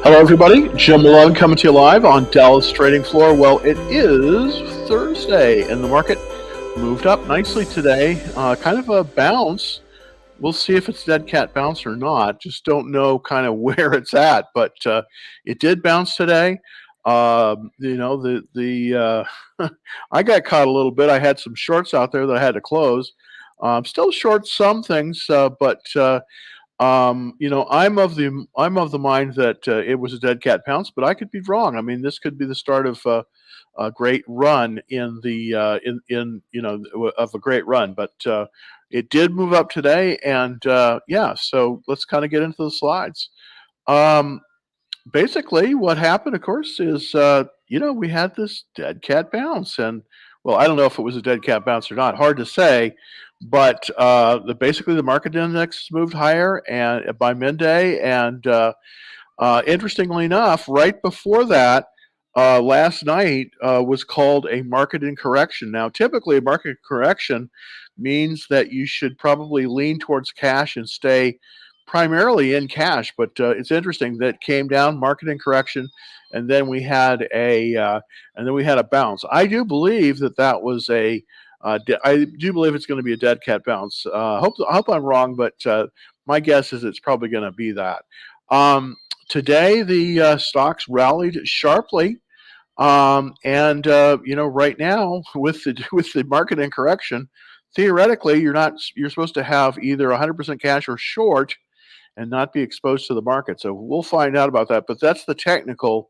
Hello, everybody. Jim Malone coming to you live on Dallas Trading Floor. Well, it is Thursday, and the market moved up nicely today. Kind of a bounce. We'll see if it's dead cat bounce or not. Just don't know kind of where it's at, but it did bounce today. I got caught a little bit. I had some shorts out there that I had to close. Still short some things, but I'm of the mind that it was a dead cat pounce, but I could be wrong. I mean, this could be the start of a great run in the in of a great run. But it did move up today, and yeah. So let's kind of get into the slides. Um, Basically, what happened, of course, is we had this dead cat bounce, and well, I don't know if it was a dead cat bounce or not. Hard to say, but basically the market index moved higher and by midday, and interestingly enough, right before that, last night was called a market incorrection. Now, typically, a market correction means that you should probably lean towards cash and stay primarily in cash. But it's interesting that it came down, market incorrection, and then we had a bounce. I do believe that was a I do believe it's going to be a dead cat bounce. I hope I'm wrong, but my guess is it's probably going to be that. Um, Today, the stocks rallied sharply, and right now with the with the market incorrection, theoretically, you're supposed to have either 100% cash or short, and not be exposed to the market. So we'll find out about that. But that's the technical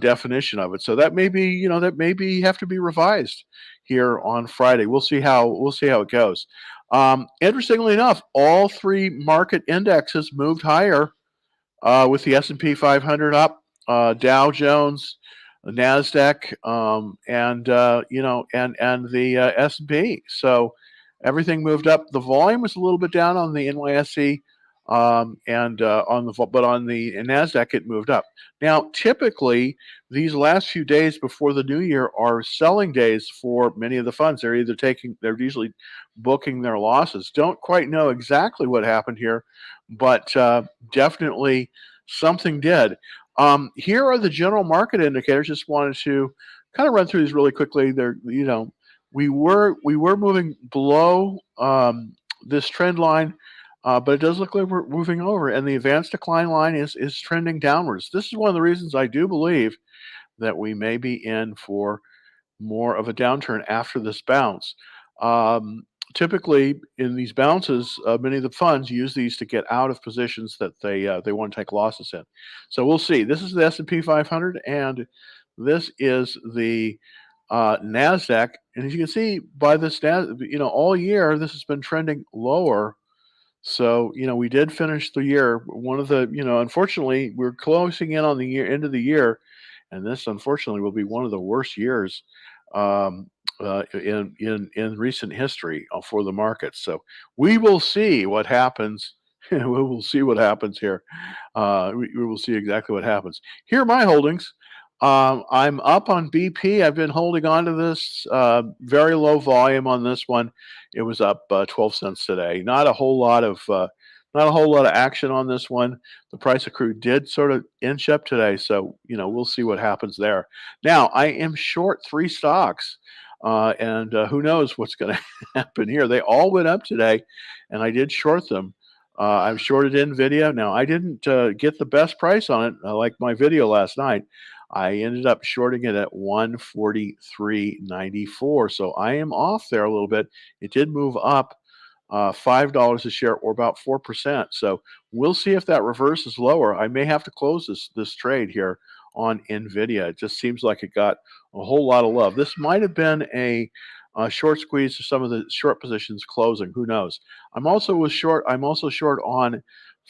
definition of it. So that maybe have to be revised here on Friday. We'll see how it goes. Interestingly enough, all three market indexes moved higher with the S&P 500 up, Dow Jones, Nasdaq, and the S&P. So everything moved up. The volume was a little bit down on the NYSE, and on the Nasdaq it moved up. Now, typically, these last few days before the new year are selling days for many of the funds. They're usually booking their losses. Don't quite know exactly what happened here, but definitely something did. Here are the general market indicators. Just wanted to kind of run through these really quickly. We were moving below this trend line, but it does look like we're moving over, and the advanced decline line is trending downwards. This is one of the reasons I do believe that we may be in for more of a downturn after this bounce. Typically, in these bounces, many of the funds use these to get out of positions that they want to take losses in. So we'll see. This is the S&P 500, and this is the Nasdaq. And as you can see by this, all year this has been trending lower. So we did finish the year. One of the unfortunately, we're closing in on the end of the year, and this unfortunately will be one of the worst years um, in recent history for the market. So we will see what happens. We will see what happens here. We will see exactly what happens. Here are my holdings. I'm up on BP. I've been holding on to this very low volume on this one. It was up 12 cents today. Not a whole lot of action on this one. The price of crude did sort of inch up today, so we'll see what happens there. Now I am short three stocks, and who knows what's going to happen here? They all went up today, and I did short them. I'm shorted Nvidia. Now I didn't get the best price on it, like my video last night. I ended up shorting it at 143.94. So I am off there a little bit. It did move up $5 a share, or about 4%. So we'll see if that reverses lower. I may have to close this trade here on Nvidia. It just seems like it got a whole lot of love. This might have been a short squeeze to some of the short positions closing. Who knows? I'm also short on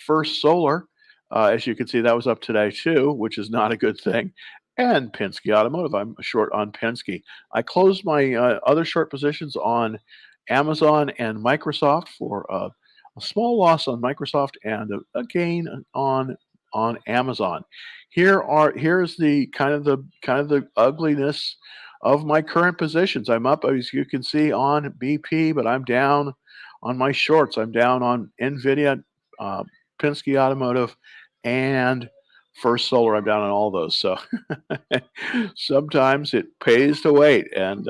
First Solar. As you can see, that was up today too, which is not a good thing. And Penske Automotive, I'm short on Penske. I closed my other short positions on Amazon and Microsoft for a small loss on Microsoft and a gain on Amazon. Here's the kind of the ugliness of my current positions. I'm up, as you can see, on BP, but I'm down on my shorts. I'm down on Nvidia, Penske Automotive, and First Solar, I'm down on all those. So sometimes it pays to wait, and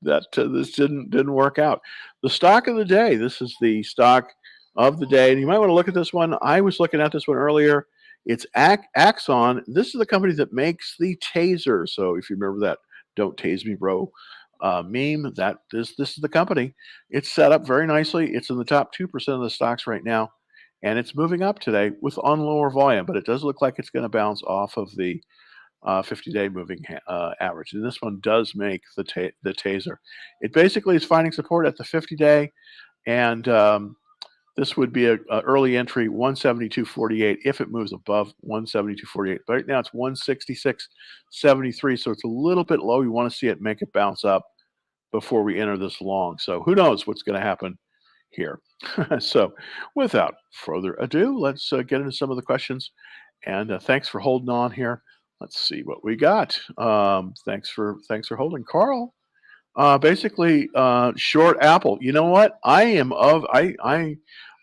that this didn't work out. The stock of the day. This is the stock of the day, and you might want to look at this one. I was looking at this one earlier. It's Axon. This is the company that makes the taser. So if you remember that "Don't tase me, bro" meme, this is the company. It's set up very nicely. It's in the top 2% of the stocks right now, and it's moving up today with on lower volume, but it does look like it's going to bounce off of the 50-day moving average. And this one does make the taser. It basically is finding support at the 50-day, and this would be a early entry 172.48 if it moves above 172.48. But right now it's 166.73, so it's a little bit low. You want to see it make it bounce up before we enter this long. So who knows what's going to happen here. So without further ado, let's get into some of the questions. And thanks for holding on here. Let's see what we got. Thanks for holding, Carl. Basically, short Apple. You know what?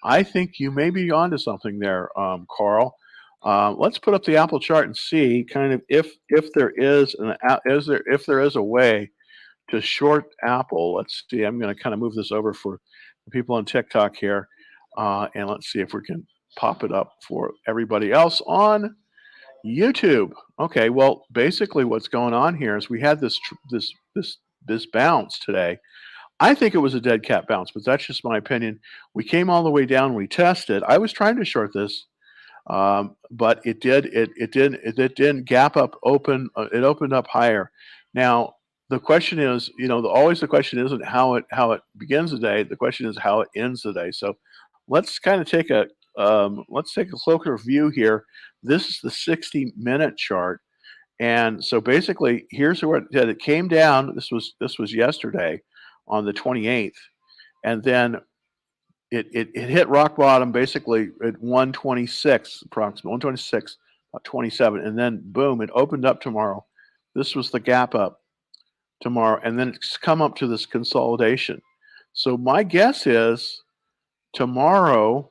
I think you may be onto something there, Carl. Let's put up the Apple chart and see kind of if there is a way to short Apple. Let's see. I'm going to kind of move this over for the people on TikTok here, and let's see if we can pop it up for everybody else on YouTube. Okay. Well, basically, what's going on here is we had this bounce today. I think it was a dead cat bounce, but that's just my opinion. We came all the way down. We tested. I was trying to short this, but it didn't gap up. It opened up higher. Now the question is, always the question isn't how it begins the day. The question is how it ends the day. So let's kind of take a closer view here. This is the 60-minute chart. And so basically, here's what it did. It came down. This was yesterday on the 28th, and then it hit rock bottom basically at 126, approximately 126, about 27, and then boom, it opened up tomorrow. This was the gap up tomorrow, and then it's come up to this consolidation. So my guess is tomorrow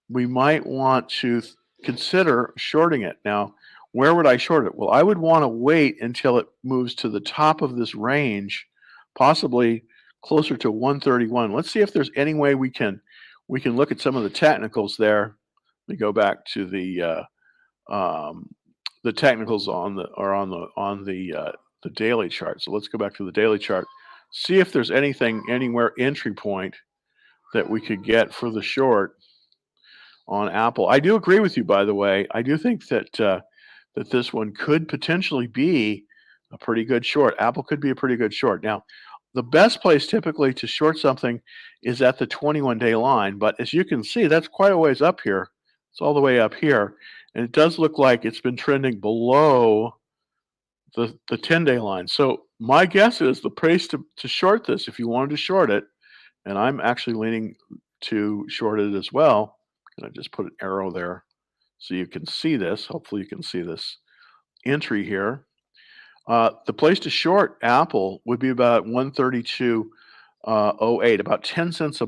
we might want to consider shorting it. Now, where would I short it? Well, I would want to wait until it moves to the top of this range, possibly closer to 131. Let's see if there's any way we can look at some of the technicals there. Let me go back to the technicals on the daily chart. So let's go back to the daily chart. See if there's anywhere entry point that we could get for the short on Apple. I do agree with you, by the way. I do think that this one could potentially be a pretty good short. Apple could be a pretty good short. Now, the best place typically to short something is at the 21-day line, but as you can see, that's quite a ways up here. It's all the way up here, and it does look like it's been trending below the 10-day line. So my guess is the place to short this, if you wanted to short it, and I'm actually leaning to short it as well. I'm going to just put an arrow there so you can see this. Hopefully you can see this entry here. The place to short Apple would be about 132.08, about 10 cents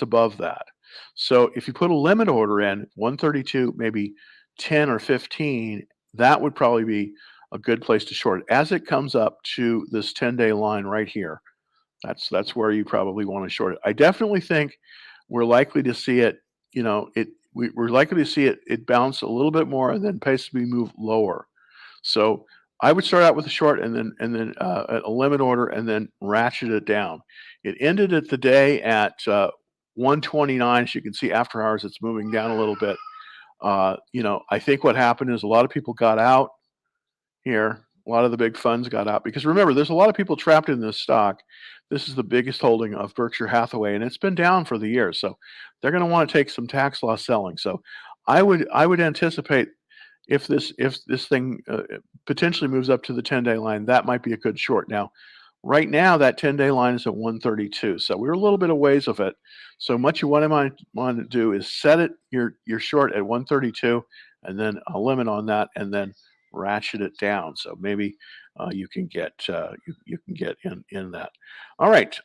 above that. So if you put a limit order in 132, maybe 10 or 15, that would probably be a good place to short it. As it comes up to this 10-day line right here, that's where you probably want to short it. I definitely think we're likely to see it. We're likely to see it bounce a little bit more and then possibly move lower. So I would start out with a short and then a limit order and then ratchet it down. It ended at the day at 129. As you can see, after hours, it's moving down a little bit. I think what happened is a lot of people got out here. A lot of the big funds got out because remember, there's a lot of people trapped in this stock. This is the biggest holding of Berkshire Hathaway, and it's been down for the year. So they're going to want to take some tax loss selling. So I would anticipate if this thing potentially moves up to the 10-day line, that might be a good short. Now, right now, that 10-day line is at 132. So we're a little bit of ways of it. So what you want to do is set it your short at 132 and then a limit on that and then ratchet it down. So maybe you can get you can get in that. All right.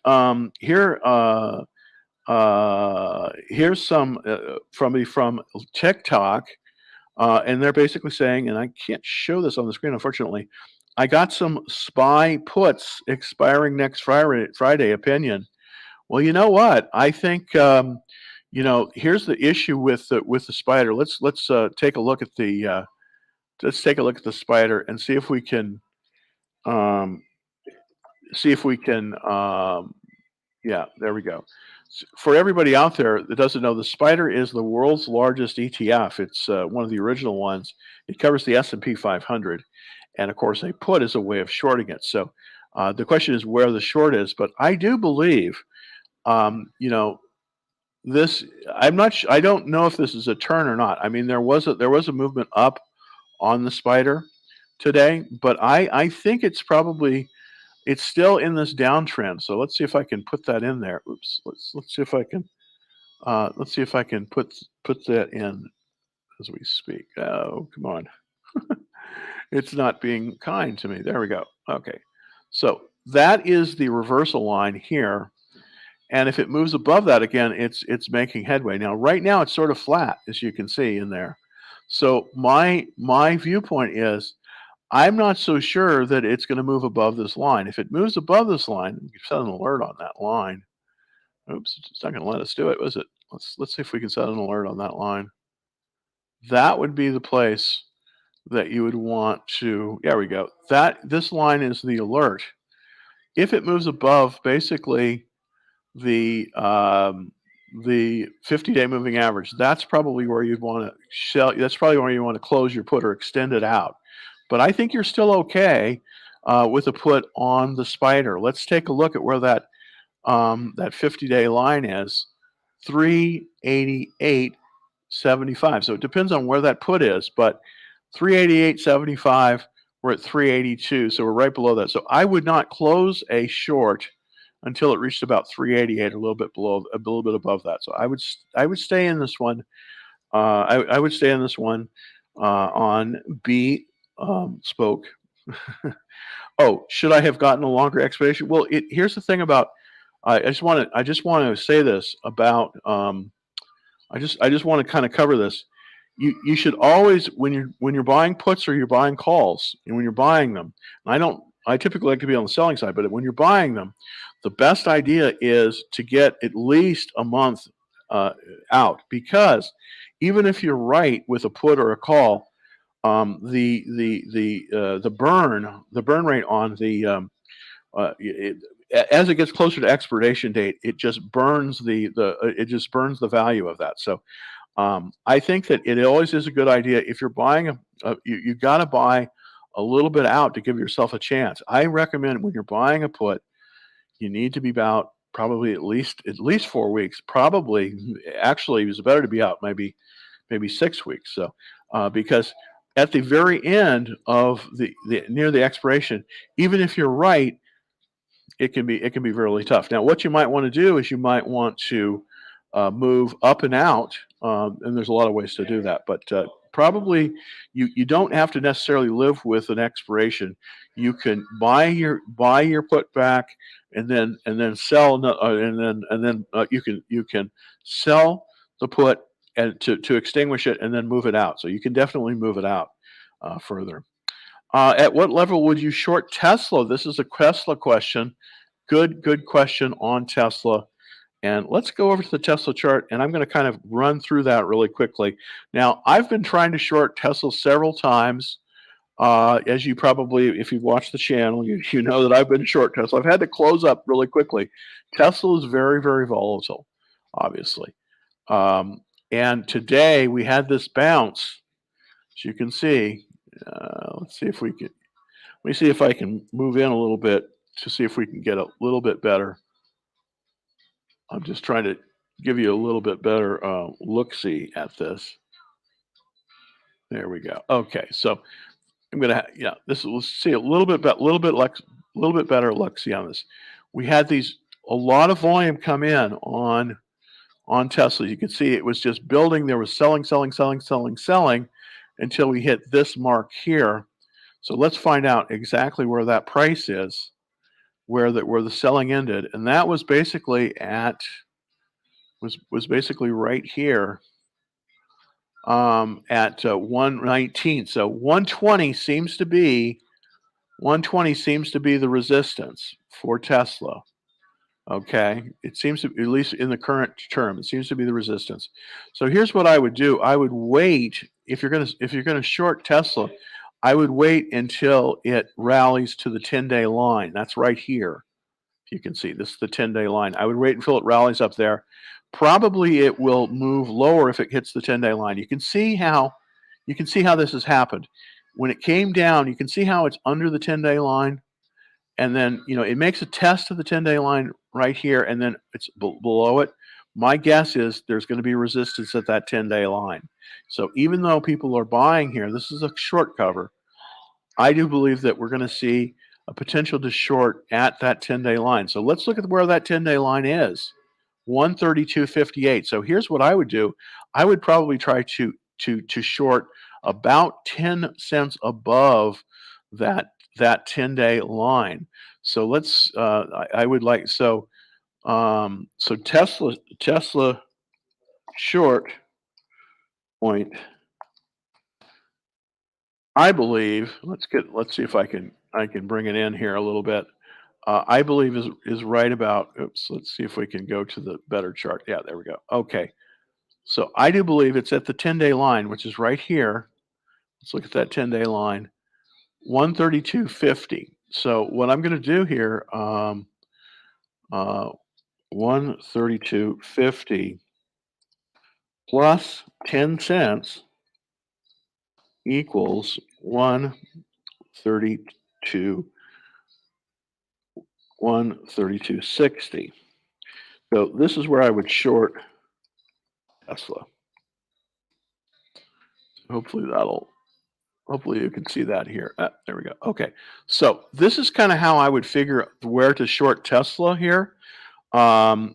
Here's some from TikTok. And they're basically saying, and I can't show this on the screen, unfortunately. I got some SPY puts expiring next Friday. Opinion. Well, you know what? I think here's the issue with the spider. Let's take a look at the spider and see if we can um, see if we can yeah, there we go. For everybody out there that doesn't know, the Spider is the world's largest ETF. It's one of the original ones. It covers the S&P 500, and of course, a put is a way of shorting it. So the question is where the short is. But I do believe, you know, this. I'm not. I don't know if this is a turn or not. I mean, there was a movement up on the Spider today, but I think it's still in this downtrend. So let's see if I can put that in there. Oops. Let's see if I can put that in as we speak. Oh, come on. It's not being kind to me. There we go. Okay. So that is the reversal line here. And if it moves above that again, it's making headway. Now, right now it's sort of flat, as you can see in there. So my viewpoint is I'm not so sure that it's going to move above this line. If it moves above this line, you set an alert on that line. Oops, it's not going to let us do it, was it? Let's see if we can set an alert on that line. That would be the place that you would want to. There we go. This line is the alert. If it moves above, basically the 50-day moving average, that's probably where you'd want to sell. That's probably where you want to close your put or extend it out. But I think you're still okay with a put on the spider. Let's take a look at where that 50-day line is, 388.75. So it depends on where that put is, but 388.75. We're at 382, so we're right below that. So I would not close a short until it reached about 388, a little bit above that. So I would stay in this one. I would stay in this one on B spoke. Oh, should I have gotten a longer explanation? Well, here's the thing about. I just want to say this about. I just want to kind of cover this. You should always when you're buying puts or you're buying calls, and when you're buying them, I typically like to be on the selling side, but when you're buying them, the best idea is to get at least a month out, because even if you're right with a put or a call, the burn rate on as it gets closer to expiration date, it just burns the value of that. So I think that it always is a good idea if you're buying you got to buy a little bit out to give yourself a chance. I recommend when you're buying a put, you need to be about probably at least 4 weeks. Probably, actually, it's better to be out maybe 6 weeks. So because at the very end of the near the expiration, even if you're right, it can be really tough. Now, what you might want to do is you might want to move up and out, and there's a lot of ways to do that. But probably you don't have to necessarily live with an expiration. You can buy your put back, and then sell, and then you can sell the put and to extinguish it, and then move it out. So you can definitely move it out further. At what level would you short Tesla? This is a Tesla question. Good question on Tesla. And let's go over to the Tesla chart, and I'm going to kind of run through that really quickly. Now, I've been trying to short Tesla several times. As you probably, if you've watched the channel, you know that I've been short Tesla. I've had to close up really quickly. Tesla is very, very volatile, obviously. And today we had this bounce, as you can see. Let's see if we can. Let me see if I can move in a little bit to see if we can get a little bit better. I'm just trying to give you a little bit better look-see at this. There we go. Okay, so I'm gonna let's see a little bit better look-see on this. We had a lot of volume come in on Tesla. You can see it was just building. There was selling until we hit this mark here. So let's find out exactly where that price is, where the selling ended, and that was basically was basically right here. at 119. So 120 seems to be the resistance for Tesla. Okay, it seems to, at least in the current term, it seems to be the resistance. So here's what I would do. I would wait if you're gonna short Tesla. I would wait until it rallies to the 10-day line. That's right here. You can see this is the 10-day line. I would wait until it rallies up there. Probably it will move lower if it hits the 10-day line. You can see how this has happened. When it came down, you can see how it's under the 10-day line, and then it makes a test of the 10-day line right here, and then it's below it. My guess is there's going to be resistance at that 10-day line. So even though people are buying here, this is a short cover. I do believe that we're going to see a potential to short at that 10-day line. So let's look at where that 10-day line is. 132.58. So here's what I would do. I would probably try to short about 10 cents above that 10-day line. So let's I would like so Tesla short point, I believe, let's see if I can bring it in here a little bit. I believe is right about, oops, let's see if we can go to the better chart. Yeah, there we go. Okay. So I do believe it's at the 10-day line, which is right here. Let's look at that 10-day line, 132.50. So what I'm going to do here, uh, 132.50 plus 10 cents equals 132 132.60. So this is where I would short Tesla. Hopefully you can see that here. There we go. Okay. So this is kind of how I would figure where to short Tesla here.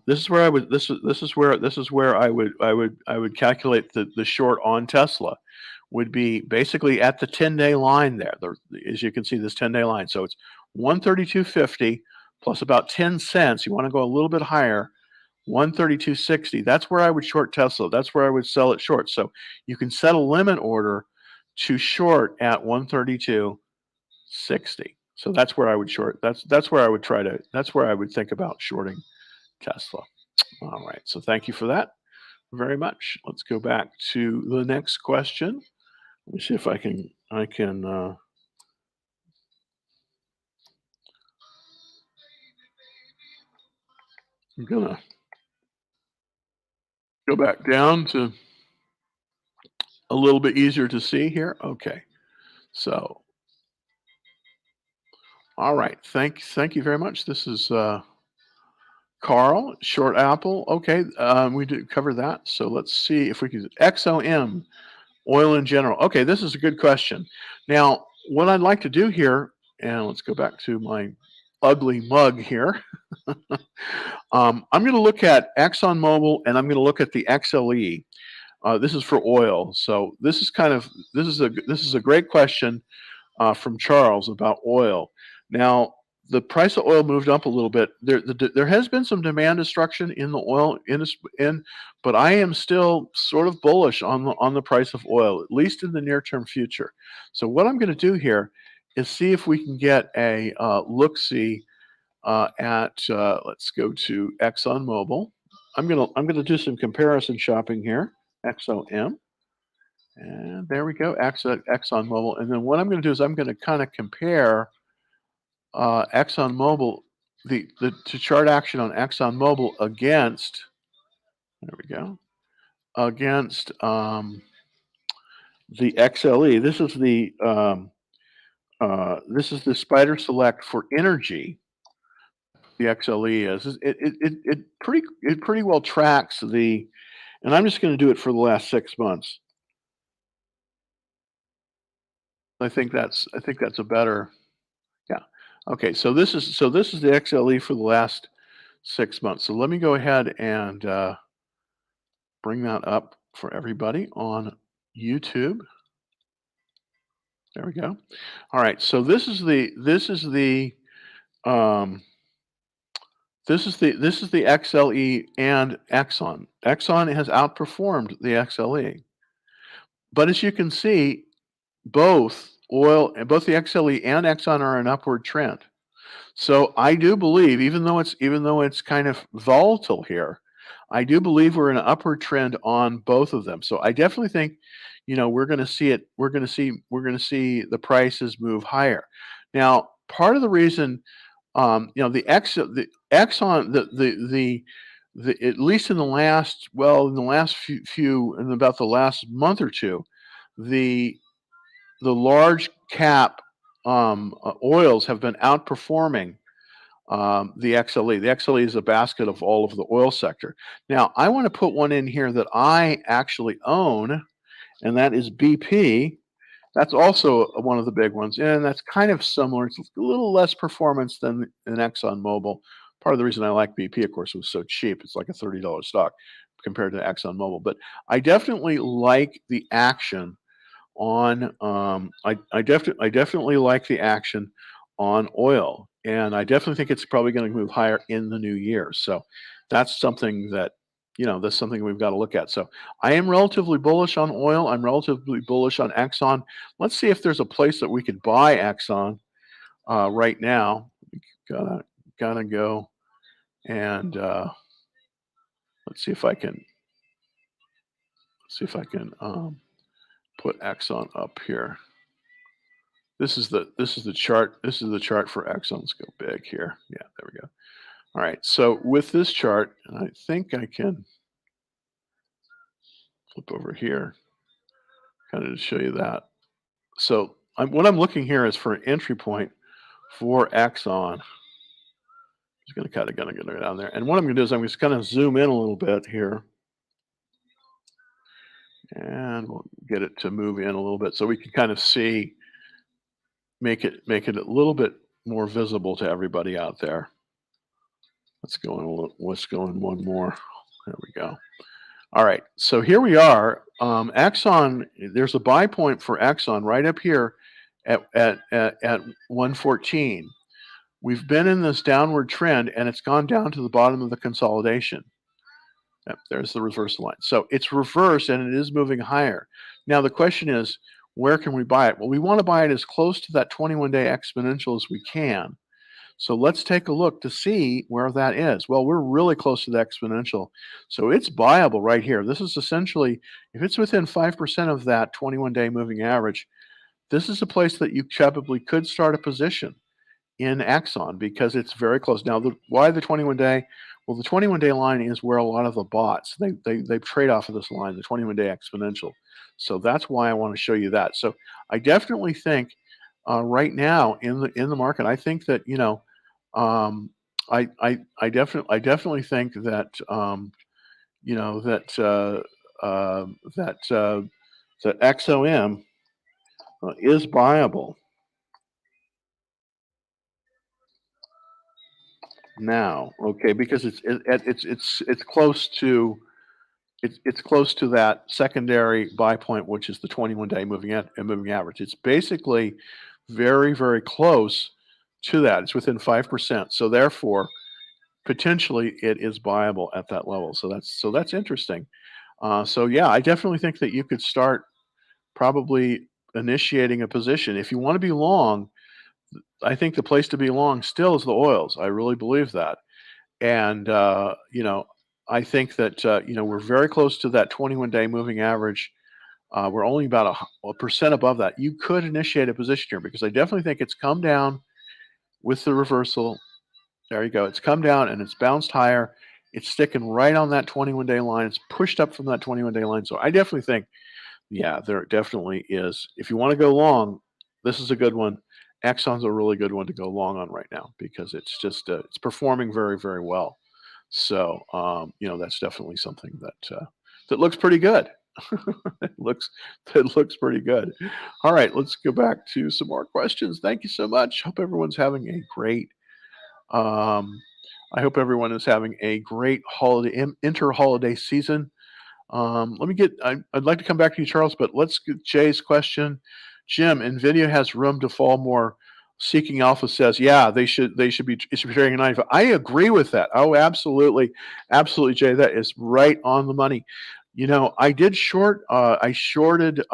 This is where I would this is where I would calculate the short on Tesla would be basically at the 10-day line there. As you can see, this 10-day line. So it's 132.50 plus about 10 cents. You want to go a little bit higher, 132.60. That's where I would short Tesla. That's where I would sell it short. So you can set a limit order to short at 132.60. So that's where I would short. That's where I would that's where I would think about shorting Tesla. All right. So thank you for that very much. Let's go back to the next question. Let me see if I'm gonna go back down to a little bit easier to see here. Okay. So, all right. Thank you very much. This is Carl, short Apple. Okay. We did cover that. So let's see if we can XOM, oil in general. Okay, this is a good question. Now, what I'd like to do here, and let's go back to my ugly mug here. I'm going to look at ExxonMobil, and I'm going to look at the XLE. This is for oil. So this is a great question from Charles about oil. Now, the price of oil moved up a little bit. There has been some demand destruction in the oil in, but I am still sort of bullish on the price of oil, at least in the near term future. So what I'm going to do here is see if we can get a look-see at let's go to ExxonMobil. I'm gonna do some comparison shopping here. XOM, and there we go. ExxonMobil, and then what I'm going to do is I'm going to kind of compare ExxonMobil, the to chart action on ExxonMobil against. There we go. Against the XLE. This is the Spider Select for energy. The XLE is it pretty well tracks the, and I'm just going to do it for the last 6 months. I think that's a better, yeah. Okay, so this is the XLE for the last 6 months. So let me go ahead and bring that up for everybody on YouTube. There we go. All right, so this is the um, this is the XLE and Exxon. Exxon has outperformed the XLE. But as you can see, both oil and both the XLE and Exxon are an upward trend. So I do believe, even though it's kind of volatile here, I do believe we're in an upward trend on both of them. So I definitely think, we're going to see it. We're going to see the prices move higher. Now, part of the reason, the Exxon, at least in about the last month or two, the the large cap oils have been outperforming the XLE. The XLE is a basket of all of the oil sector. Now, I want to put one in here that I actually own, and that is BP. That's also one of the big ones, and that's kind of similar. It's a little less performance than an ExxonMobil. Part of the reason I like BP, of course, was so cheap. It's like a $30 stock compared to ExxonMobil. But I definitely like the action on I definitely like the action on oil, and I definitely think it's probably going to move higher in the new year. So that's something that's something we've got to look at. So I am relatively bullish on oil. I'm relatively bullish on Exxon. Let's see if there's a place that we could buy Exxon right now. Gotta go and let's see if I can put Exxon up here. This is the chart. This is the chart for Exxon. Let's go big here. Yeah, there we go. All right. So with this chart, and I think I can flip over here, kind of to show you that. So what I'm looking here is for an entry point for Exxon. Just gonna go down there, and what I'm gonna do is I'm just kind of zoom in a little bit here, and we'll get it to move in a little bit so we can kind of see, make it a little bit more visible to everybody out there. Let's go in one more. There we go. All right, so here we are. Exxon, there's a buy point for Exxon right up here at 114. We've been in this downward trend, and it's gone down to the bottom of the consolidation. Yep, there's the reversal line. So it's reversed, and it is moving higher. Now the question is, where can we buy it? Well, we want to buy it as close to that 21-day exponential as we can. So let's take a look to see where that is. Well, we're really close to the exponential. So it's buyable right here. This is essentially, if it's within 5% of that 21-day moving average, this is a place that you probably could start a position in Exxon because it's very close. Now, why the 21-day? Well, the 21-day line is where a lot of the bots, they trade off of this line, the 21-day exponential. So that's why I want to show you that. So I definitely think right now in the market, I think that I definitely think that that XOM is buyable now. Okay, because it's close to that secondary buy point, which is the 21-day moving average. It's basically very, very close to that. It's within 5%. So therefore, potentially it is buyable at that level. So that's interesting. So yeah, I definitely think that you could start probably initiating a position. If you want to be long, I think the place to be long still is the oils. I really believe that. And I think that we're very close to that 21-day moving average. We're only about a percent above that. You could initiate a position here because I definitely think it's come down with the reversal. There you go. It's come down and it's bounced higher. It's sticking right on that 21-day line. It's pushed up from that 21-day line. So I definitely think, yeah, there definitely is. If you want to go long, this is a good one. Exxon's a really good one to go long on right now because it's just it's performing very, very well. So that's definitely something that looks pretty good. It looks pretty good. All right, let's go back to some more questions. Thank you so much. Hope everyone's having a great I hope everyone is having a great inter-holiday season. I'd like to come back to you, Charles, but let's get Jay's question. Jim, NVIDIA has room to fall more. Seeking Alpha says, yeah, it should be trading at 95. I agree with that. Oh, absolutely. Absolutely, Jay. That is right on the money. I did short. I shorted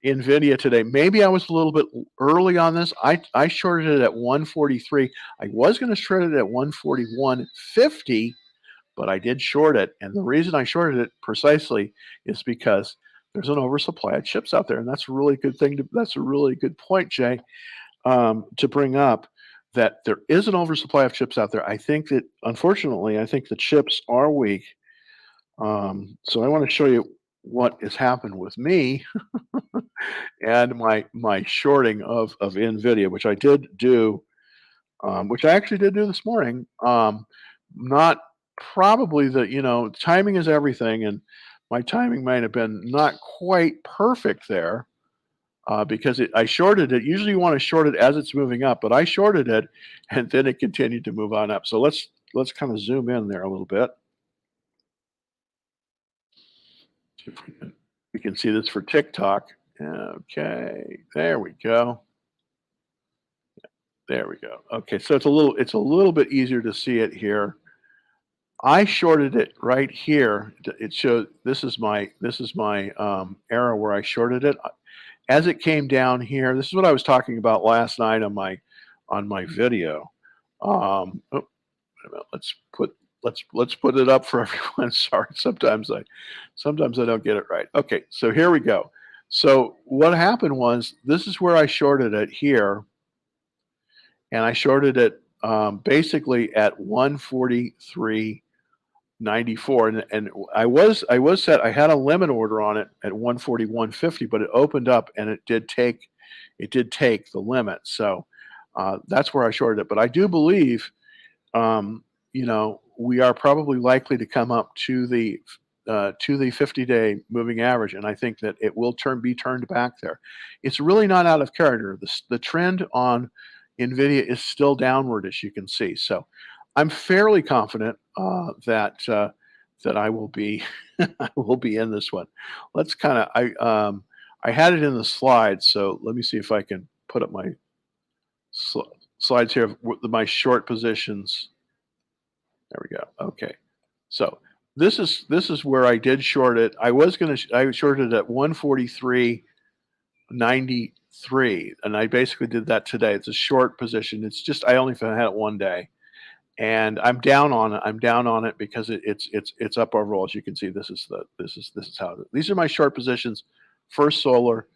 Nvidia today. Maybe I was a little bit early on this. I shorted it at 143. I was going to short it at 141.50, but I did short it. And the reason I shorted it precisely is because there's an oversupply of chips out there, and that's a really good thing. That's a really good point, Jay, to bring up. That there is an oversupply of chips out there. I think that, unfortunately, I think the chips are weak. So I want to show you what has happened with me and my shorting of Nvidia, which I did do, which I actually did do this morning. Not probably timing is everything, and my timing might have been not quite perfect there because I shorted it. Usually, you want to short it as it's moving up, but I shorted it, and then it continued to move on up. So let's kind of zoom in there a little bit. If we can see this for TikTok. Okay, there we go. There we go. Okay, so it's a little bit easier to see it here. I shorted it right here. It shows this is my arrow where I shorted it. As it came down here, this is what I was talking about last night on my video. Oh, wait a minute, let's put it up for everyone. Sorry, sometimes I don't get it right. Okay, so here we go. So what happened was this is where I shorted it here, and I shorted it basically at 143.94, and I was set. I had a limit order on it at 141.50, but it opened up and it did take the limit. So that's where I shorted it. But I do believe we are probably likely to come up to the 50-day moving average, and I think that it will be turned back there. It's really not out of character. The trend on Nvidia is still downward, as you can see. So I'm fairly confident that I will be I will be in this one. Let's kind of I had it in the slides, so let me see if I can put up my slides here with my short positions. There we go. Okay. So this is where I did short it. I shorted it at 143.93, and I basically did that today. It's a short position. It's just I only had it one day, and I'm down on it. I'm down on it because it's up overall. As you can see, this is how these are my short positions. First Solar,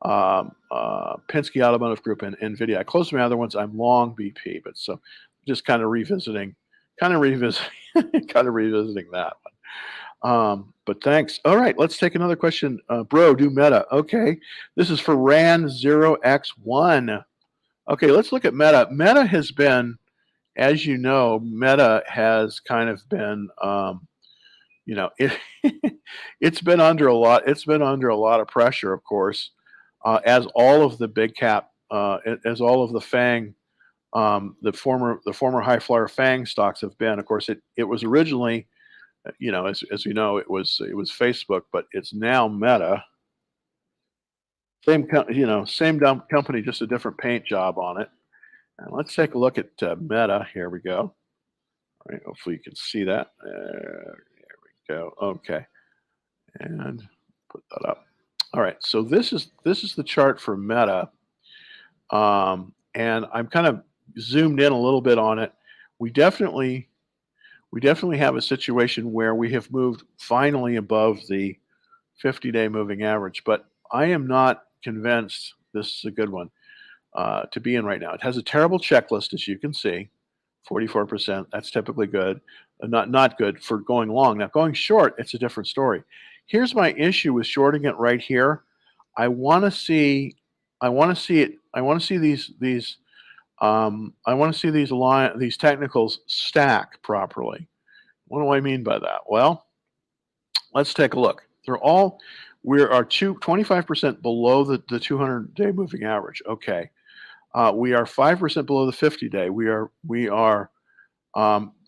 Penske Automotive Group, and Nvidia. I closed my other ones. I'm long BP, but so just kind of revisiting kind of revisiting kind of revisiting that one. But thanks. All right, let's take another question. Bro, do Meta. Okay, this is for Ran0x1. Okay, let's look at Meta. Meta has been, as you know, Meta has kind of been, it it's been under a lot. It's been under a lot of pressure, of course, as all of the big cap, as all of the FANG, the former high flyer FANG stocks have been. Of course, it was originally, as you know, it was Facebook, but it's now Meta. Same dumb company, just a different paint job on it. And let's take a look at Meta. Here we go. All right, hopefully you can see that. There we go. Okay, and put that up. All right, so this is the chart for Meta, and I'm kind of zoomed in a little bit on it. We definitely have a situation where we have moved finally above the 50-day moving average, but I am not convinced this is a good one to be in right now. It has a terrible checklist, as you can see, 44%. That's typically good, not good for going long. Now, going short, it's a different story. Here's my issue with shorting it right here. I want to see it. I want to see these technicals stack properly. What do I mean by that? Well, let's take a look. We are 25% below the 200-day moving average. Okay. We are 5% below the 50-day. We are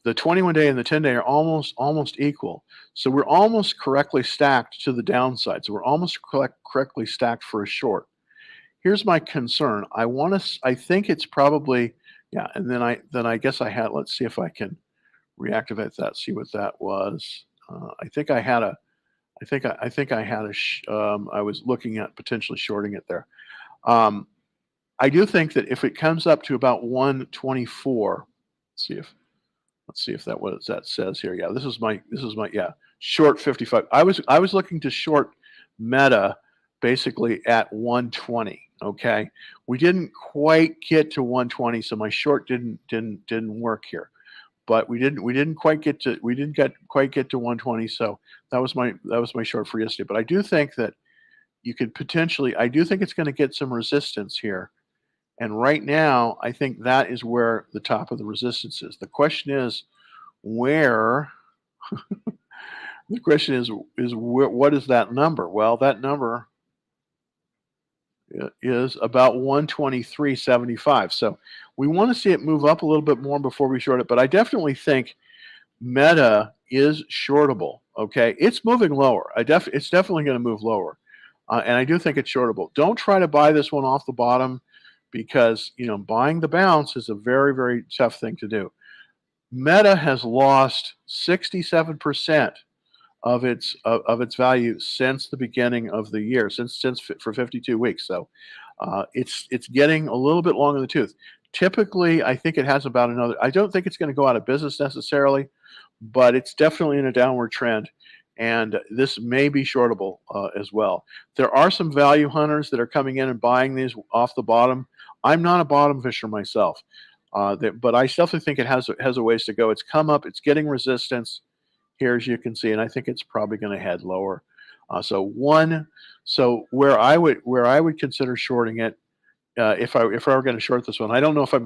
the 21-day and the 10-day are almost equal. So we're almost correctly stacked to the downside. So we're almost correctly stacked for a short. Here's my concern. I think it's probably, and then I guess I had, let's see if I can reactivate that, see what that was. I think I had a I think I had a I was looking at potentially shorting it there. Um, I do think that if it comes up to about 124, see if let's see if that what that says here. Yeah, this is my yeah, short 55. I was looking to short Meta basically at 120, okay? We didn't quite get to 120, so my short didn't work here. But we didn't quite get to we didn't get quite get to 120, so that was my short for yesterday. But I do think that you could potentially I do think it's going to get some resistance here. And right now, I think that is where the top of the resistance is. The question is where the question is what is that number? Well, that number is about 123.75. So we want to see it move up a little bit more before we short it. But I definitely think Meta is shortable. Okay, it's moving lower. It's definitely going to move lower, and I do think it's shortable. Don't try to buy this one off the bottom because buying the bounce is a very tough thing to do. Meta has lost 67% of its value since the beginning of the year, since for 52 weeks. So it's getting a little bit long in the tooth. Typically, I think it has about another. I don't think it's going to go out of business necessarily, but it's definitely in a downward trend. And this may be shortable as well. There are some value hunters that are coming in and buying these off the bottom. I'm not a bottom fisher myself, but I definitely think it has a ways to go. It's come up, it's getting resistance here, as you can see, and I think it's probably going to head lower. So where I would consider shorting it, if I were going to short this one, I don't know if I'm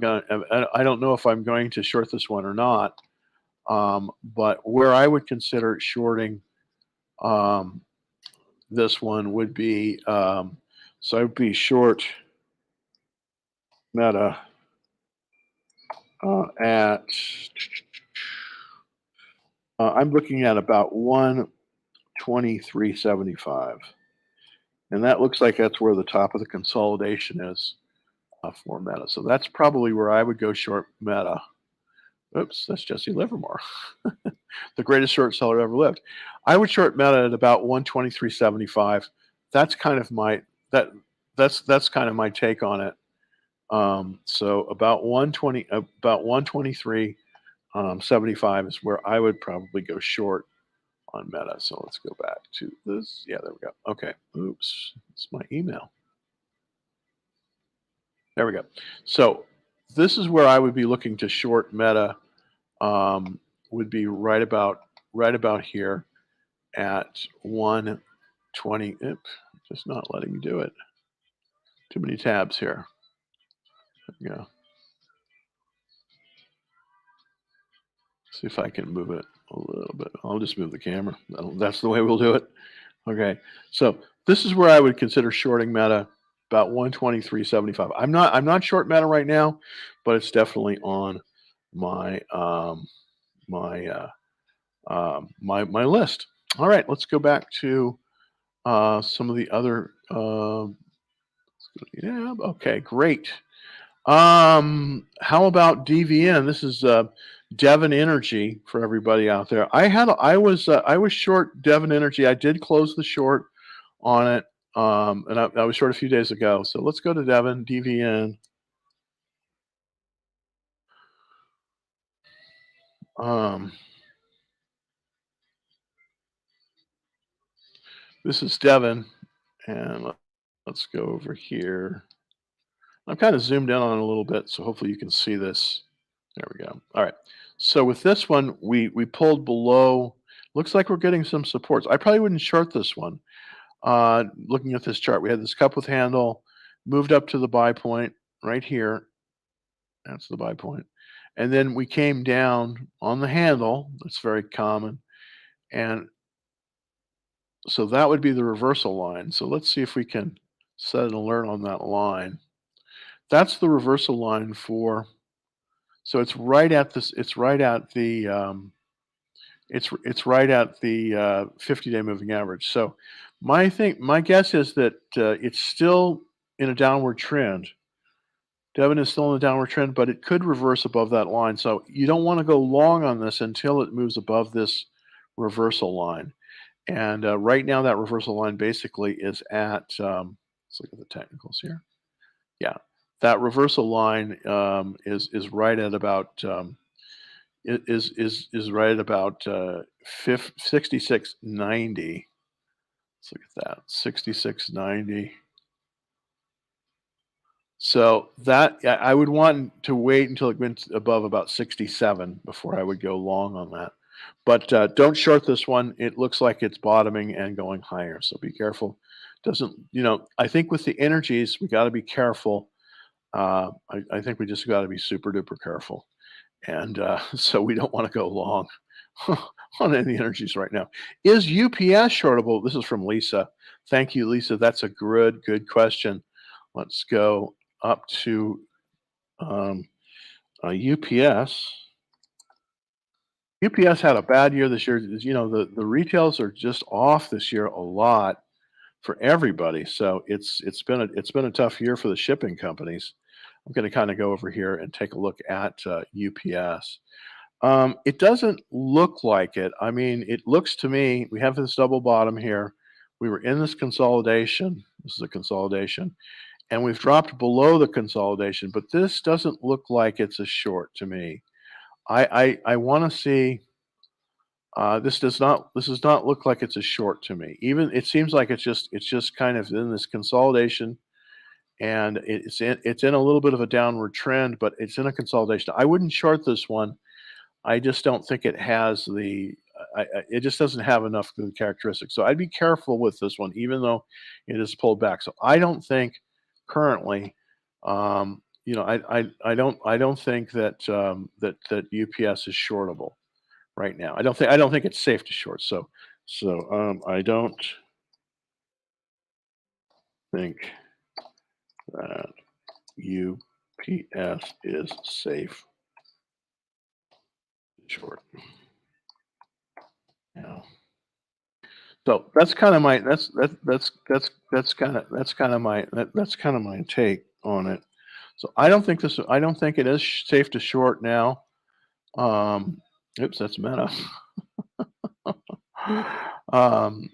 going to short this one or not. But where I would consider shorting um, this one would be so I would be short Meta at I'm looking at about 123.75. And that looks like that's where the top of the consolidation is for Meta. So that's probably where I would go short Meta. Oops, that's Jesse Livermore, the greatest short seller ever lived. I would short Meta at about 123.75. That's kind of my that that's kind of my take on it. So about 123.75 is where I would probably go short on Meta. So let's go back to this. Yeah, there we go. Okay. Oops, it's my email. There we go. So this is where I would be looking to short Meta. Would be right about here at 120. Oops, just not letting me do it. Too many tabs here. Yeah. See if I can move it a little bit. I'll just move the camera. That's the way we'll do it. Okay. So this is where I would consider shorting Meta about 123.75. I'm not short Meta right now, but it's definitely on my my my list. All right, let's go back to some of the other. Yeah, okay, great. How about DVN? This is Devon Energy for everybody out there. I was short Devon Energy. I did close the short on it, and I was short a few days ago. So let's go to Devon DVN. Um, this is Devon, and let's go over here. I'm kind of zoomed in on it a little bit, so hopefully you can see this. There we go. All right. So with this one, we pulled below. Looks like we're getting some supports. I probably wouldn't short this one. Looking at this chart, we had this cup with handle, moved up to the buy point right here. That's the buy point. And then we came down on the handle. That's very common. And so that would be the reversal line. So let's see if we can set an alert on that line. That's the reversal line for. So it's right at this. It's right at the. It's right at the 50-day moving average. So my guess is that it's still in a downward trend. Devon is still in a downward trend, but it could reverse above that line. So you don't want to go long on this until it moves above this reversal line. And right now, that reversal line basically is at, let's look at the technicals here. Yeah, that reversal line is right at about is right at about 66.90. Let's look at that, 66.90. So that I would want to wait until it went above about 67 before I would go long on that. But don't short this one. It looks like it's bottoming and going higher. So be careful. Doesn't I think with the energies we got to be careful. I think we just got to be super duper careful, and so we don't want to go long on any energies right now. Is UPS shortable? This is from Lisa. Thank you, Lisa. That's a good question. Let's go up to um, UPS. UPS had a bad year this year. The retails are just off this year a lot for everybody. So it's been a tough year for the shipping companies. I'm going to kind of go over here and take a look at UPS. It doesn't look like it. I mean, it looks to me, we have this double bottom here. We were in this consolidation. This is a consolidation. And we've dropped below the consolidation, but this doesn't look like it's a short to me. I want to see. This does not look like it's a short to me. Even it seems like it's just kind of in this consolidation, and it's in a little bit of a downward trend, but it's in a consolidation. I wouldn't short this one. I just don't think it has it just doesn't have enough good characteristics. So I'd be careful with this one, even though it is pulled back. So I don't think currently, I don't think that UPS is shortable right now. I don't think it's safe to short. So I don't think that UPS is safe to short. Yeah. So that's kind of my that's kind of my take on it. So I don't think it is safe to short now. Um, oops, that's meta. um,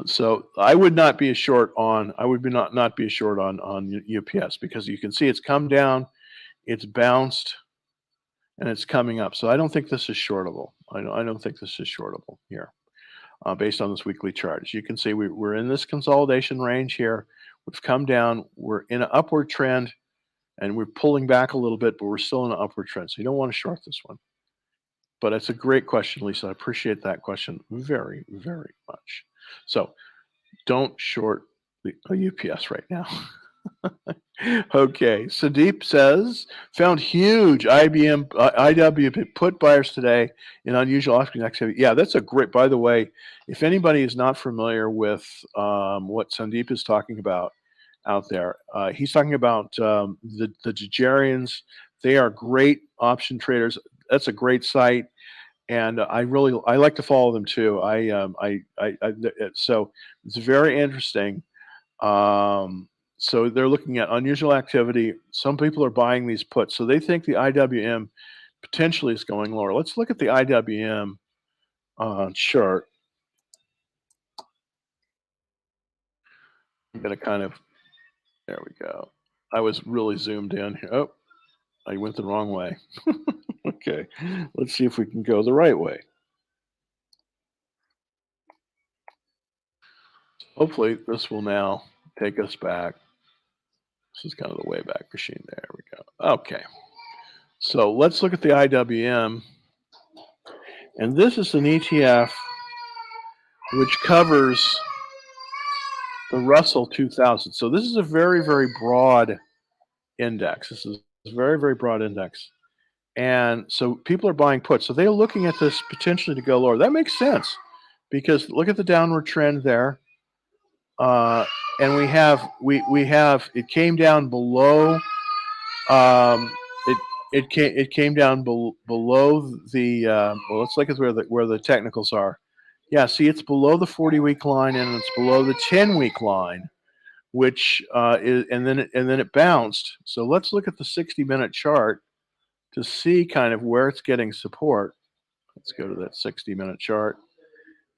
so I would not be a short on. I would be not be a short on UPS because you can see it's come down, it's bounced, and it's coming up. So I don't think this is shortable. I don't think this is shortable here. Based on this weekly chart. As you can see, we're in this consolidation range here. We've come down. We're in an upward trend, and we're pulling back a little bit, but we're still in an upward trend. So you don't want to short this one. But it's a great question, Lisa. I appreciate that question very, very much. So don't short the UPS right now. Okay, Sandeep says found huge IW put buyers today in unusual option activity. Yeah, that's a great. By the way, if anybody is not familiar with what Sandeep is talking about out there, he's talking about the Jagerians. They are great option traders. That's a great site, and I like to follow them too. So it's very interesting. So they're looking at unusual activity. Some people are buying these puts, so they think the IWM potentially is going lower. Let's look at the IWM chart. I'm going to kind of, there we go. I was really zoomed in here. Oh, I went the wrong way. Okay, let's see if we can go the right way. Hopefully, this will now take us back. This is kind of the way back machine. There we go. Okay. So let's look at the IWM. And this is an ETF which covers the Russell 2000. So this is a very, very broad index. This is a very, very broad index. And so people are buying puts. So they're looking at this potentially to go lower. That makes sense because look at the downward trend there. And we have it came down below it came down below the well, let's look at where the technicals are. Yeah, see, it's below the 40-week line and it's below the 10-week line, which is and then it bounced. So let's look at the 60-minute chart to see kind of where it's getting support. Let's go to that 60-minute chart.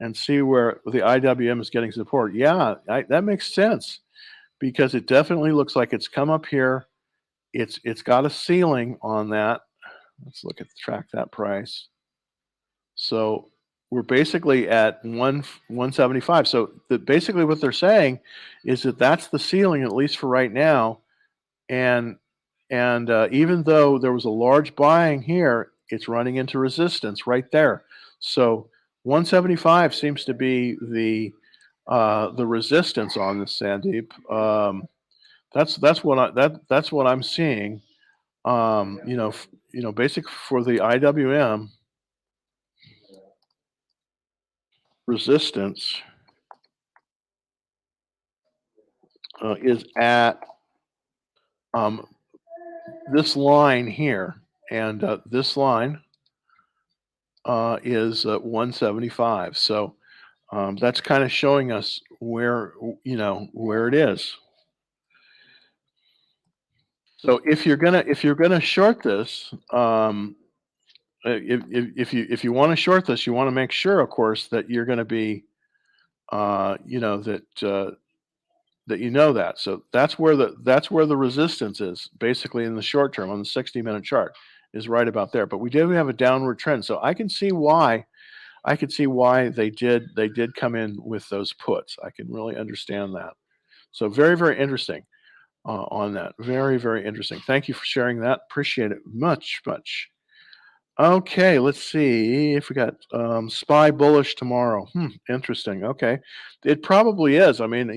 and see where the IWM is getting support. Yeah, that makes sense because it definitely looks like it's come up here. It's got a ceiling on that. Let's look at track that price. So we're basically at 175. So basically what they're saying is that that's the ceiling, at least for right now. And even though there was a large buying here, it's running into resistance right there. So 175 seems to be the resistance on this, Sandeep. That's what I'm seeing. Basic for the IWM resistance is at um, this line here, and this line is 175. So that's kind of showing us where it is. So if you're gonna short this, if you want to short this, you want to make sure, of course, that you're going to be, that you know that. So that's where the resistance is, basically in the short term on the 60-minute chart, is right about there. But we did have a downward trend, so I could see why they did come in with those puts. I can really understand that. So very, very interesting on that. Very, very interesting. Thank you for sharing that. Appreciate it much, much. Okay, let's see if we got SPY bullish tomorrow. Interesting. Okay, it probably is. I mean,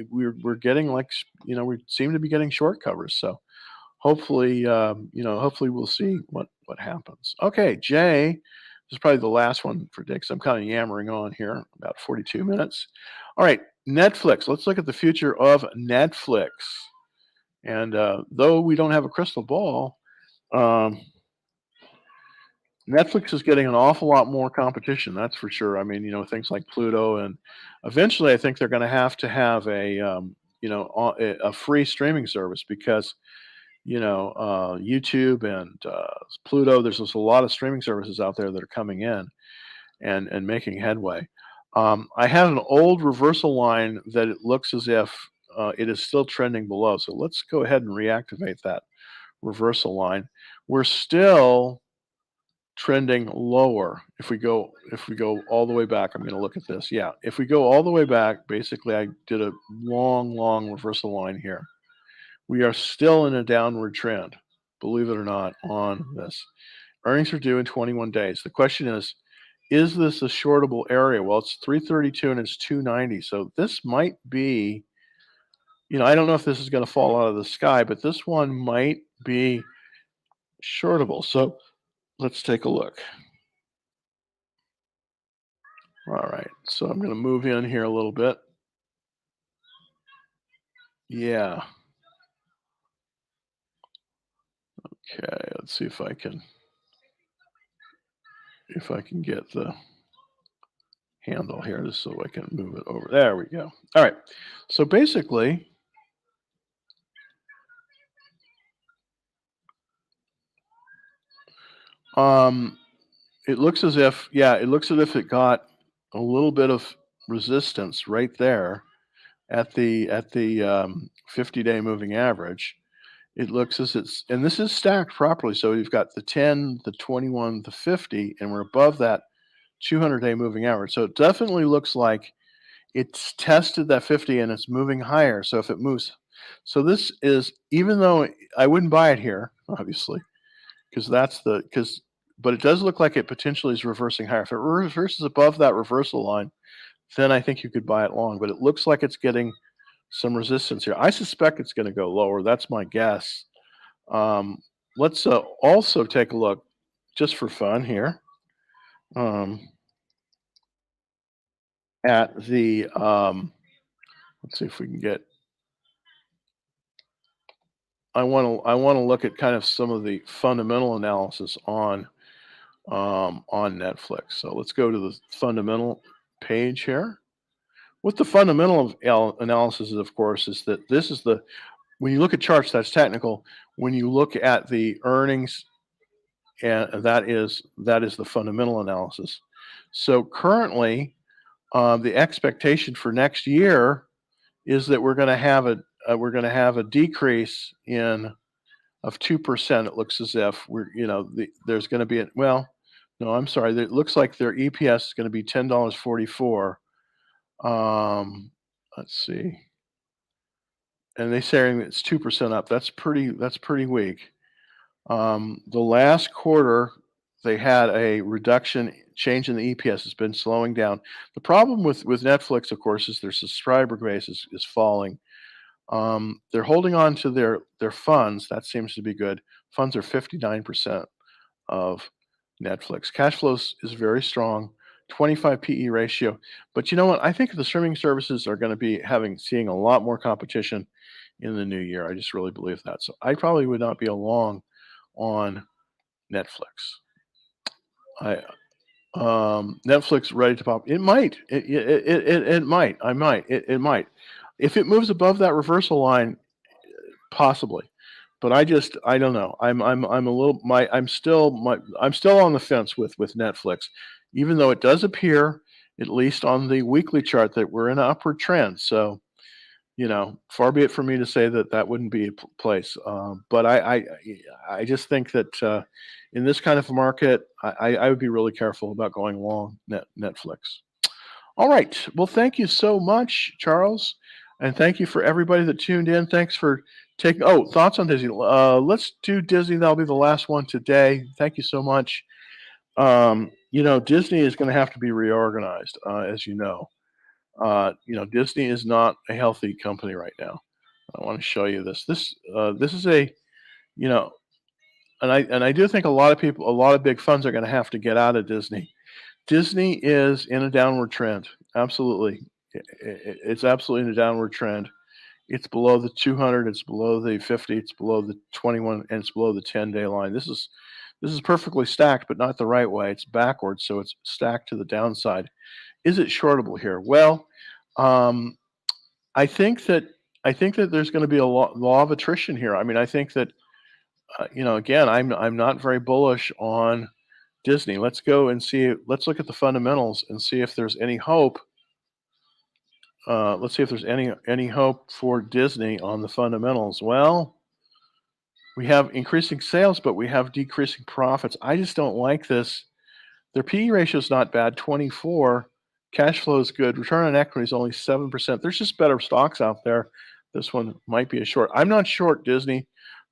we're getting like we seem to be getting short covers. So hopefully, hopefully we'll see what happens. Okay, Jay, this is probably the last one for Dick. 'Cause I'm kind of yammering on here. About 42 minutes. All right, Netflix. Let's look at the future of Netflix. And though we don't have a crystal ball, um, Netflix is getting an awful lot more competition. That's for sure. I mean, things like Pluto, and eventually, I think they're going to have a free streaming service because YouTube and Pluto. There's just a lot of streaming services out there that are coming in and making headway. I had an old reversal line that it looks as if it is still trending below. So let's go ahead and reactivate that reversal line. We're still trending lower. If we go all the way back, I'm going to look at this. Yeah, if we go all the way back, basically I did a long reversal line here. We are still in a downward trend, believe it or not, on this. Earnings are due in 21 days. The question is this a shortable area? Well, it's 332 and it's 290. So this might be, I don't know if this is going to fall out of the sky, but this one might be shortable. So let's take a look. All right. So I'm going to move in here a little bit. Yeah. Okay. Let's see if I can get the handle here just so I can move it over. There we go. All right. So basically, it looks as if it got a little bit of resistance right there at the 50-day moving average. It looks as and this is stacked properly. So you've got the 10, the 21, the 50, and we're above that 200-day moving average. So it definitely looks like it's tested that 50 and it's moving higher. So if it moves, so this is, even though I wouldn't buy it here, obviously, but it does look like it potentially is reversing higher. If it reverses above that reversal line, then I think you could buy it long. But it looks like it's getting some resistance here. I suspect it's going to go lower. That's my guess. Let's also take a look, just for fun here, at the. Let's see if we can get. I want to look at kind of some of the fundamental analysis on Netflix. So let's go to the fundamental page here. What the fundamental analysis is, of course, is that this is when you look at charts, that's technical. When you look at the earnings, and that is the fundamental analysis. So currently, the expectation for next year is that we're going to have a decrease in of 2%. It looks as if there's going to be no, I'm sorry. It looks like their EPS is going to be $10.44. Let's see, and they saying it's 2% up. That's pretty weak. The last quarter, they had a change in the EPS has been slowing down. The problem with Netflix, of course, is their subscriber base is falling. They're holding on to their funds. That seems to be good. Funds are 59% of Netflix. Cash flows is very strong, 25 PE ratio. But you know what? I think the streaming services are going to be seeing a lot more competition in the new year. I just really believe that. So I probably would not be along on Netflix. I Netflix ready to pop. It might. It might. It might. If it moves above that reversal line, possibly. But I don't know. I'm a little I'm still on the fence with Netflix, even though it does appear, at least on the weekly chart, that we're in an upward trend. So far be it for me to say that that wouldn't be a place. But I just think that in this kind of market, I would be really careful about going long Netflix. All right. Well, thank you so much, Charles, and thank you for everybody that tuned in. Thanks for taking. Oh, thoughts on Disney? Let's do Disney. That'll be the last one today. Thank you so much. Disney is going to have to be reorganized, as you know. Disney is not a healthy company right now. I want to show you this. This is a, you know, and I do think a lot of big funds are going to have to get out of Disney. Disney is in a downward trend. Absolutely, it's absolutely in a downward trend. It's below the 200. It's below the 50. It's below the 21, and it's below the 10-day line. This is perfectly stacked, but not the right way. It's backwards, so it's stacked to the downside. Is it shortable here? Well, um, I think that there's going to be a law of attrition here. I mean, I think that again, I'm not very bullish on Disney. Let's go and see. Let's look at the fundamentals and see if there's any hope. Let's see if there's any hope for Disney on the fundamentals. Well, we have increasing sales, but we have decreasing profits. I just don't like this. Their PE ratio is not bad, 24. Cash flow is good. Return on equity is only 7%. There's just better stocks out there. This one might be a short. I'm not short Disney,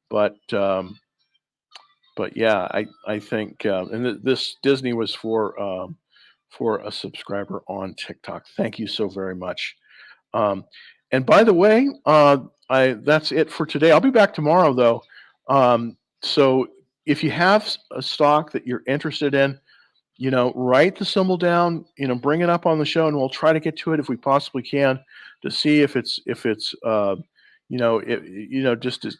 but yeah, I think this Disney was for a subscriber on TikTok. Thank you so very much. And by the way, that's it for today. I'll be back tomorrow though. So if you have a stock that you're interested in, write the symbol down, bring it up on the show, and we'll try to get to it if we possibly can to see if it's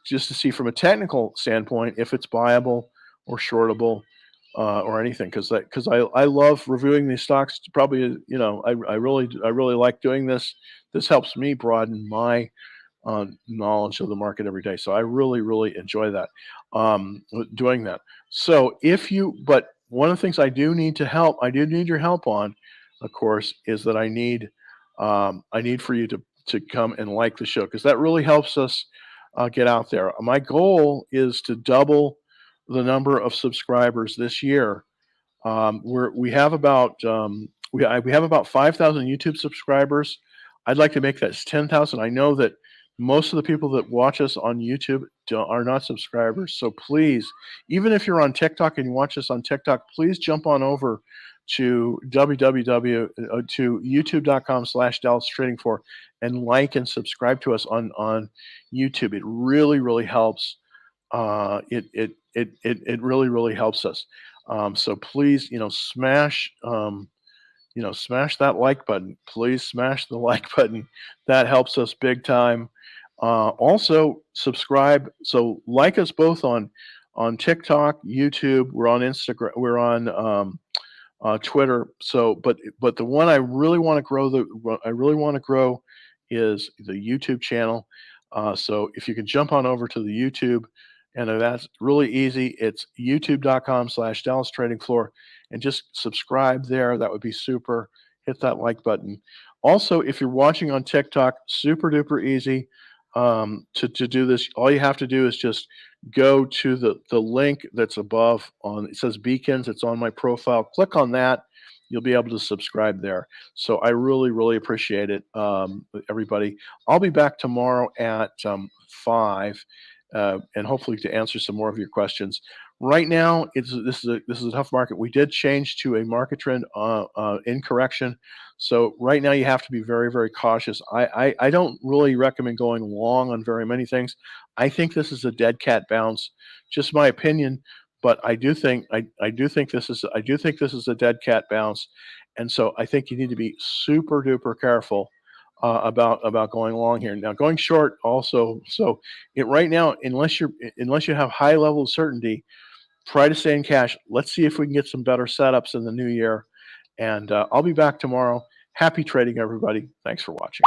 just to see from a technical standpoint if it's buyable or shortable or anything. Because I love reviewing these stocks. Probably, I really like doing this. This helps me broaden my knowledge of the market every day. So I really enjoy that, doing that. So but one of the things I do need your help on, of course, is that I need for you to come and like the show, because that really helps us get out there. My goal is to double the number of subscribers this year. We have about 5,000 YouTube subscribers. I'd like to make that 10,000. I know that most of the people that watch us on YouTube are not subscribers. So please, even if you're on TikTok and you watch us on TikTok, please jump on over to youtube.com/DallasTradingFloor and like and subscribe to us on YouTube. It really helps. It really helps us. So please, smash that like button. Please smash the like button. That helps us big time. Also subscribe. So like us both on TikTok, YouTube. We're on Instagram. We're on Twitter. So, but the one I really want to grow is the YouTube channel. So if you can jump on over to the YouTube, and that's really easy. It's youtube.com/DallasTradingFloor, and just subscribe there. That would be super. hit that like button. Also, if you're watching on TikTok, super duper easy to do this. All you have to do is just go to the link that's above on it says beacons. It's on my profile. Click on that. You'll be able to subscribe there. So I really, really appreciate it, everybody. I'll be back tomorrow at 5, and hopefully to answer some more of your questions. Right now, this is a tough market. We did change to a market trend in correction, so right now you have to be very, very cautious. I don't really recommend going long on very many things. I think this is a dead cat bounce, just my opinion. But I do think this is a dead cat bounce, and so I think you need to be super duper careful about going long here. Now, going short also. So it right now, unless you have high level of certainty, try to stay in cash. Let's see if we can get some better setups in the new year. And I'll be back tomorrow. Happy trading, everybody. Thanks for watching.